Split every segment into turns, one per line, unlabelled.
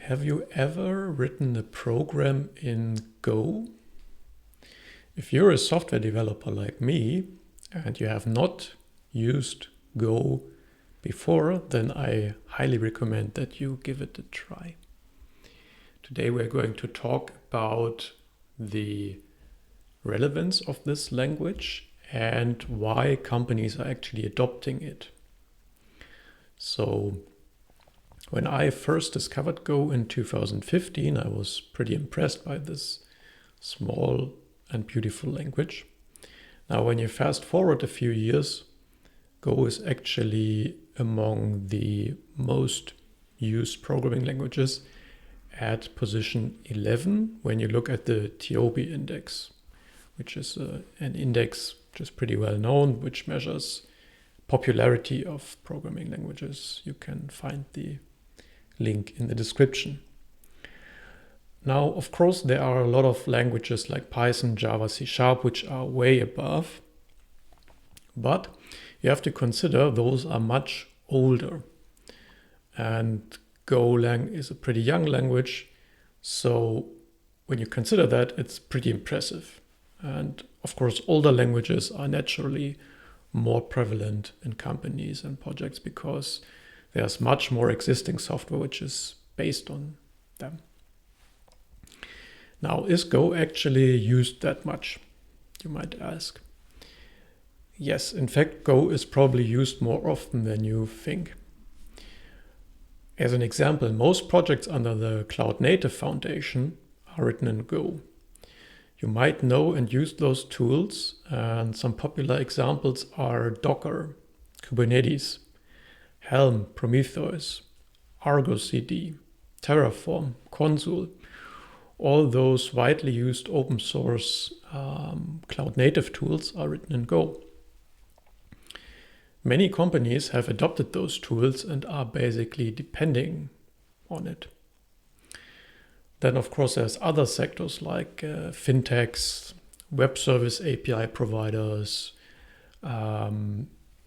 Have you ever written a program in Go? If you're a software developer like me and you have not used Go before, then I highly recommend that you give it a try. Today we're going to talk about the relevance of this language and why companies are actually adopting it. So, when I first discovered Go in 2015, I was pretty impressed by this small and beautiful language. Now, when you fast forward a few years, Go is actually among the most used programming languages at position 11 when you look at the Tiobe Index, which is an index which is pretty well known, which measures popularity of programming languages. You can find the link in the description. Now, of course, there are a lot of languages like Python, Java, C#, which are way above. But you have to consider those are much older. And Golang is a pretty young language. So when you consider that, it's pretty impressive. And of course, older languages are naturally more prevalent in companies and projects because there's much more existing software which is based on them. Now, is Go actually used that much? You might ask. Yes, in fact, Go is probably used more often than you think. As an example, most projects under the Cloud Native Foundation are written in Go. You might know and use those tools, and some popular examples are Docker, Kubernetes, Helm, Prometheus, Argo CD, Terraform, Consul, all those widely used open source cloud native tools are written in Go. Many companies have adopted those tools and are basically depending on it. Then, of course, there's other sectors like fintechs, web service API providers,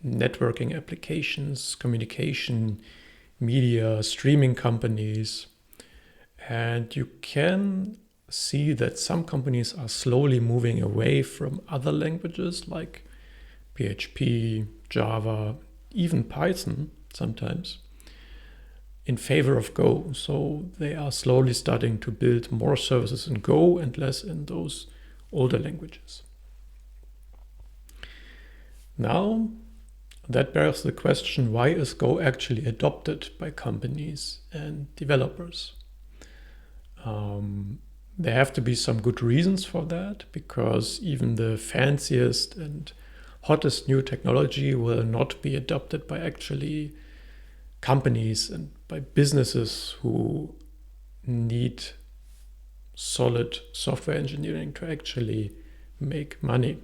networking applications, communication, media, streaming companies. And you can see that some companies are slowly moving away from other languages like PHP, Java, even Python sometimes, in favor of Go. So they are slowly starting to build more services in Go and less in those older languages. Now, that bears the question, why is Go actually adopted by companies and developers? There have to be some good reasons for that, because even the fanciest and hottest new technology will not be adopted by actually companies and by businesses who need solid software engineering to actually make money.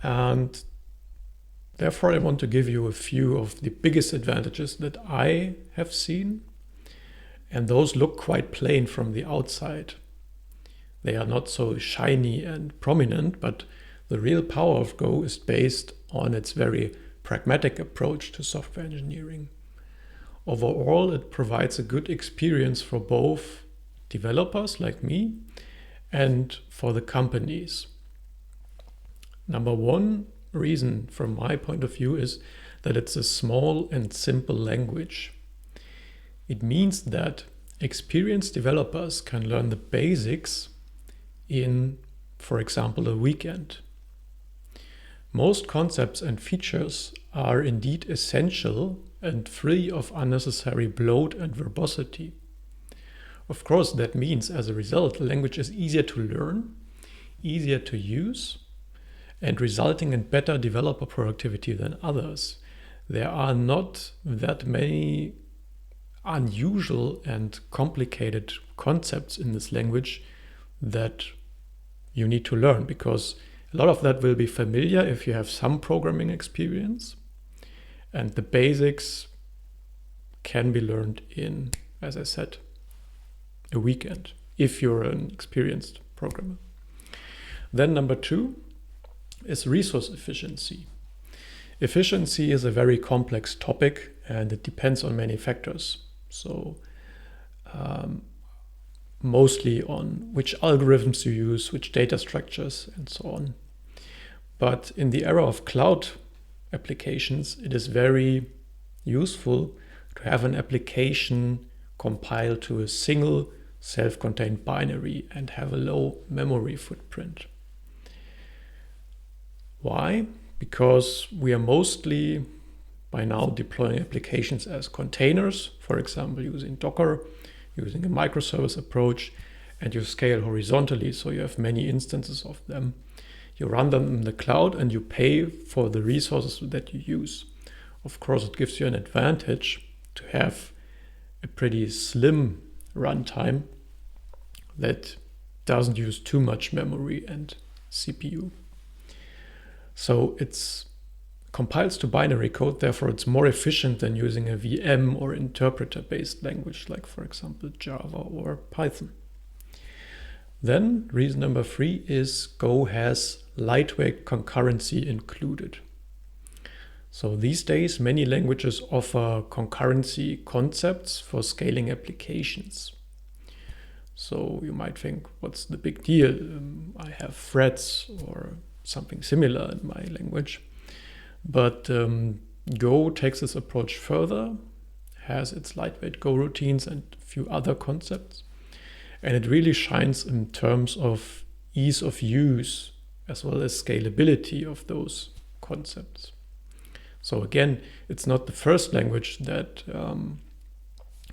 And therefore, I want to give you a few of the biggest advantages that I have seen. And those look quite plain from the outside. They are not so shiny and prominent, but the real power of Go is based on its very pragmatic approach to software engineering. Overall, it provides a good experience for both developers like me and for the companies. Number one reason from my point of view is that it's a small and simple language. It means that experienced developers can learn the basics in, for example, a weekend. Most concepts and features are indeed essential and free of unnecessary bloat and verbosity. Of course, that means as a result, the language is easier to learn, easier to use, and resulting in better developer productivity than others. There are not that many unusual and complicated concepts in this language that you need to learn, because a lot of that will be familiar if you have some programming experience, and the basics can be learned in, as I said, a weekend if you're an experienced programmer. Then number two is resource efficiency. Efficiency is a very complex topic and it depends on many factors. So mostly on which algorithms you use, which data structures, and so on. But in the era of cloud applications, it is very useful to have an application compiled to a single self-contained binary and have a low memory footprint. Why? Because we are mostly by now deploying applications as containers, for example, using Docker, using a microservice approach, and you scale horizontally, so you have many instances of them. You run them in the cloud and you pay for the resources that you use. Of course, it gives you an advantage to have a pretty slim runtime that doesn't use too much memory and CPU. So it compiles to binary code, therefore it's more efficient than using a VM or interpreter-based language like, for example, Java or Python. Then reason number 3 is Go has lightweight concurrency included. So these days, many languages offer concurrency concepts for scaling applications. So you might think, what's the big deal? I have threads or something similar in my language. But Go takes this approach further, has its lightweight Go routines and a few other concepts. And it really shines in terms of ease of use as well as scalability of those concepts. So again, it's not the first language that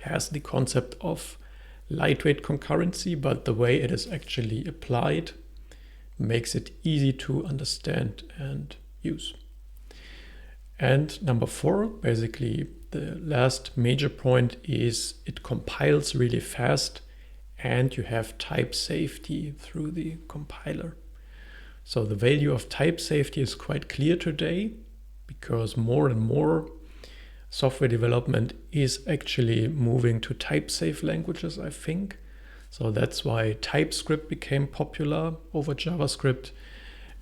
has the concept of lightweight concurrency, but the way it is actually applied makes it easy to understand and use. And number 4, basically the last major point, is it compiles really fast and you have type safety through the compiler. So the value of type safety is quite clear today because more and more software development is actually moving to type-safe languages, I think. So that's why TypeScript became popular over JavaScript.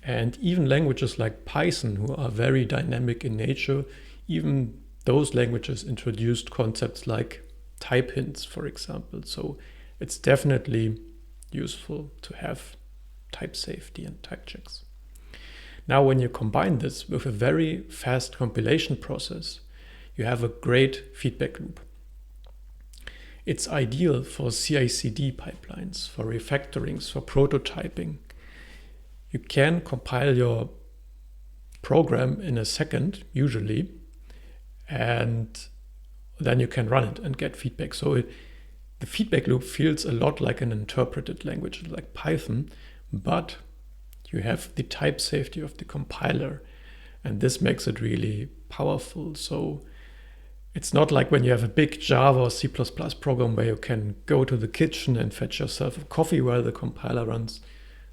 And even languages like Python, who are very dynamic in nature, even those languages introduced concepts like type hints, for example. So it's definitely useful to have type safety and type checks. Now, when you combine this with a very fast compilation process, you have a great feedback loop. It's ideal for CI/CD pipelines, for refactorings, for prototyping. You can compile your program in a second, usually, and then you can run it and get feedback. So the feedback loop feels a lot like an interpreted language, like Python, but you have the type safety of the compiler, and this makes it really powerful. So it's not like when you have a big Java or C++ program where you can go to the kitchen and fetch yourself a coffee while the compiler runs.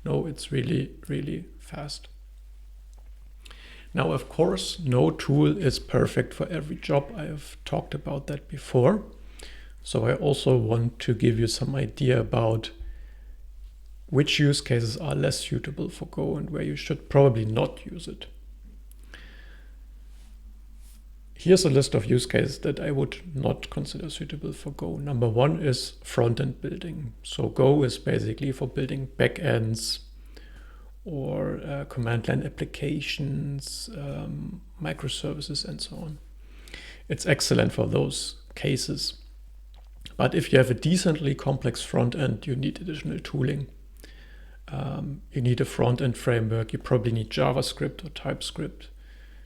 No, it's really, really fast. Now, of course, no tool is perfect for every job. I have talked about that before. So I also want to give you some idea about which use cases are less suitable for Go and where you should probably not use it. Here's a list of use cases that I would not consider suitable for Go. Number 1 is front-end building. So Go is basically for building backends or command line applications, microservices, and so on. It's excellent for those cases. But if you have a decently complex front end, you need additional tooling. You need a front-end framework. You probably need JavaScript or TypeScript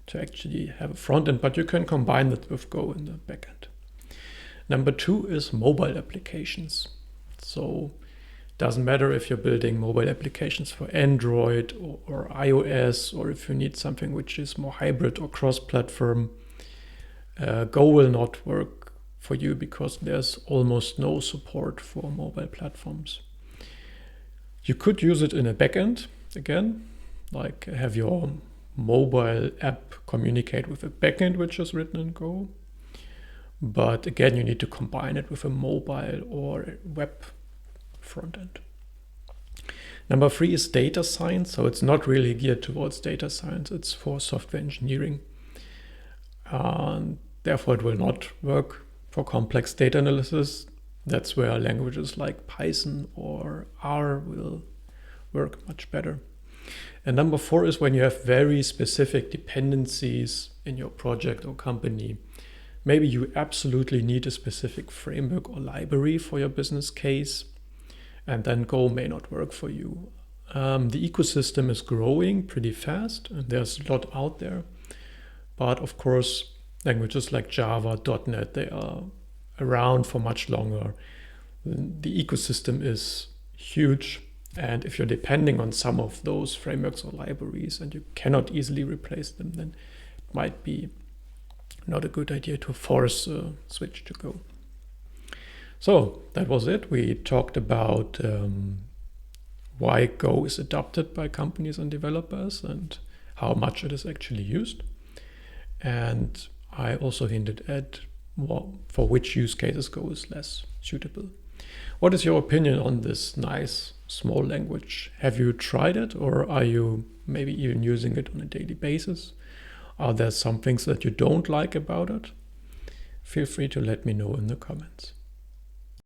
to actually have a front end, but you can combine that with Go in the backend. Number 2 is mobile applications. So it doesn't matter if you're building mobile applications for Android or iOS, or if you need something which is more hybrid or cross-platform, Go will not work for you because there's almost no support for mobile platforms. You could use it in a backend, again, like have your mobile app communicate with a backend which is written in Go. But again, you need to combine it with a mobile or a web front end. Number 3 is data science. So it's not really geared towards data science. It's for software engineering. Therefore, it will not work For complex data analysis, that's where languages like Python or R will work much better. And number 4 is when you have very specific dependencies in your project or company. Maybe you absolutely need a specific framework or library for your business case, and then Go may not work for you. The ecosystem is growing pretty fast, and there's a lot out there. But of course, languages like Java, .NET, they are around for much longer. The ecosystem is huge, and if you're depending on some of those frameworks or libraries and you cannot easily replace them, then it might be not a good idea to force a switch to Go. So that was it. We talked about why Go is adopted by companies and developers and how much it is actually used. And I also hinted at for which use cases Go is less suitable. What is your opinion on this nice small language? Have you tried it, or are you maybe even using it on a daily basis? Are there some things that you don't like about it? Feel free to let me know in the comments.